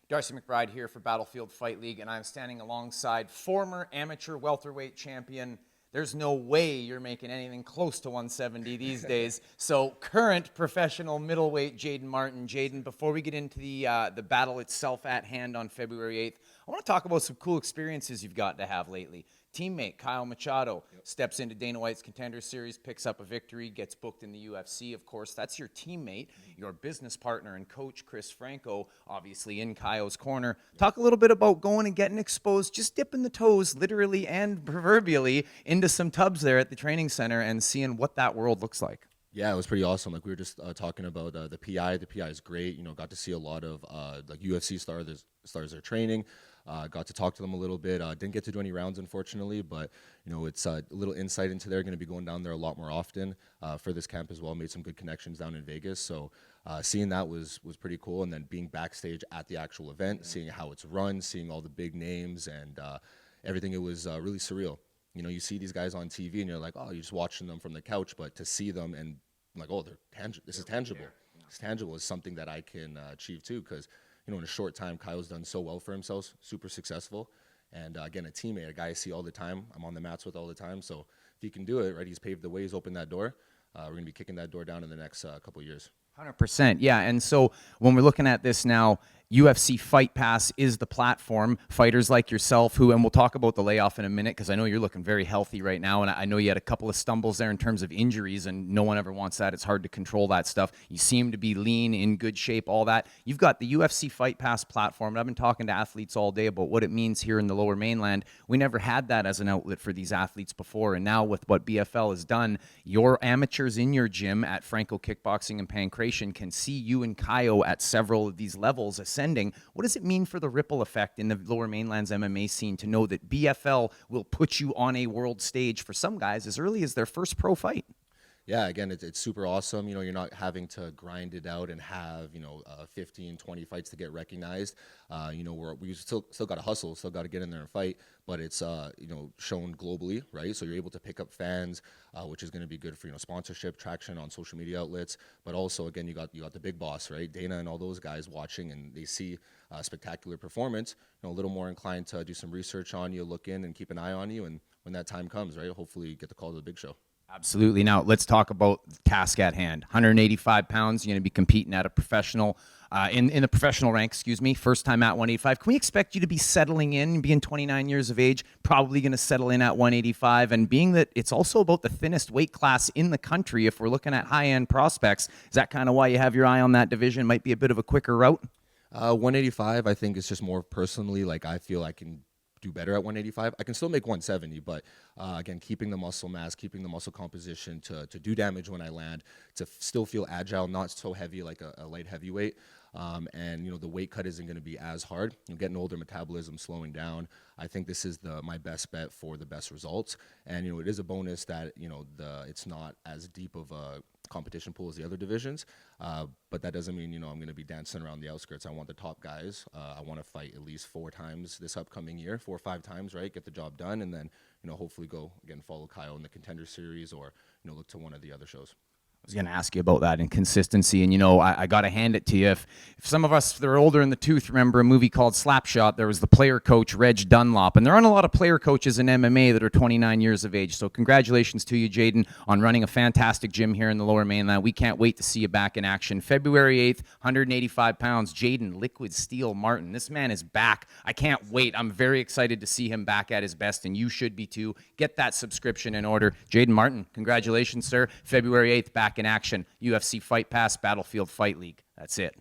Darcy McBride here for Battlefield Fight League, and I'm standing alongside former amateur welterweight champion. There's no way you're making anything close to 170 these days. So current professional middleweight Jaden Martin. Jaden, before we get into the battle itself at hand on February 8th, I want to talk about some cool experiences you've got to have lately. Teammate Kyle Machado steps into Dana White's Contender Series, picks up a victory, gets booked in the UFC. Of course, that's your teammate, your business partner and coach, Chris Franco, obviously in Kyle's corner. Talk a little bit about going and getting exposed, just dipping the toes, literally and proverbially, into some tubs there at the training center and seeing what that world looks like. Yeah, it was pretty awesome. Like we were just talking about the PI. The PI is great. You know, got to see a lot of like UFC stars are training. Got to talk to them a little bit. Didn't get to do any rounds, unfortunately, but you know, it's a little insight into there. Going to be going down there a lot more often for this camp as well. Made some good connections down in Vegas, so seeing that was pretty cool. And then being backstage at the actual event, seeing how it's run, seeing all the big names and everything, it was really surreal. You know, you see these guys on TV and you're like, oh, you're just watching them from the couch, but to see them and like, oh, they're tangible. This is tangible. It's tangible is something that I can achieve too, because you know, in a short time, Kyle's done so well for himself, super successful, and again, a teammate, a guy I see all the time. I'm on the mats with all the time, so if he can do it, right, he's paved the way, he's opened that door. We're gonna be kicking that door down in the next couple of years. 100%, yeah. And so when we're looking at this now, UFC Fight Pass is the platform. Fighters like yourself who, and we'll talk about the layoff in a minute because I know you're looking very healthy right now, and I know you had a couple of stumbles there in terms of injuries, and no one ever wants that. It's hard to control that stuff. You seem to be lean, in good shape, all that. You've got the UFC Fight Pass platform, and I've been talking to athletes all day about what it means here in the Lower Mainland. We never had that as an outlet for these athletes before, and now with what BFL has done, your amateurs in your gym at Franco Kickboxing and Pancration can see you and Kyle at several of these levels ascending. What does it mean for the ripple effect in the Lower Mainland's MMA scene to know that BFL will put you on a world stage for some guys as early as their first pro fight? Yeah, again, it's super awesome. You know, you're not having to grind it out and have, you know, 15, 20 fights to get recognized. You know, we still got to hustle, still got to get in there and fight, but it's, you know, shown globally, right? So you're able to pick up fans, which is going to be good for, you know, sponsorship, traction on social media outlets, but also, again, you got the big boss, right? Dana and all those guys watching, and they see spectacular performance, you know, a little more inclined to do some research on you, look in and keep an eye on you, and when that time comes, right, hopefully you get the call to the big show. Absolutely. Now, let's talk about the task at hand. 185 pounds, you're going to be competing at a professional, in the professional rank, first time at 185. Can we expect you to be settling in, being 29 years of age, probably going to settle in at 185, and being that it's also about the thinnest weight class in the country, if we're looking at high-end prospects, is that kind of why you have your eye on that division? Might be a bit of a quicker route? 185, I think it's just more personally, like I feel I can do better at 185. I can still make 170, but again, keeping the muscle mass, keeping the muscle composition to do damage when I land, to still feel agile, not so heavy like a light heavyweight. And you know, the weight cut isn't going to be as hard. You know, getting older, metabolism slowing down. I think this is my best bet for the best results. And you know, it is a bonus that you know it's not as deep of a competition pool as the other divisions, but that doesn't mean, you know, I'm going to be dancing around the outskirts. I want the top guys. I want to fight at least 4 times this upcoming year, 4 or 5 times, right? Get the job done, and then, you know, hopefully go again, follow Kyle in the Contender Series, or you know, look to one of the other shows. I was going to ask you about that and consistency, and you know, I got to hand it to you. If some of us that are older in the tooth remember a movie called Slapshot, there was the player coach Reg Dunlop, and there aren't a lot of player coaches in MMA that are 29 years of age. So congratulations to you, Jaden, on running a fantastic gym here in the Lower Mainland. We can't wait to see you back in action. February 8th, 185 pounds, Jaden Liquid Steel Martin. This man is back. I can't wait. I'm very excited to see him back at his best, and you should be too. Get that subscription in order. Jaden Martin, congratulations, sir. February 8th, back in action. UFC Fight Pass, Battlefield Fight League. That's it.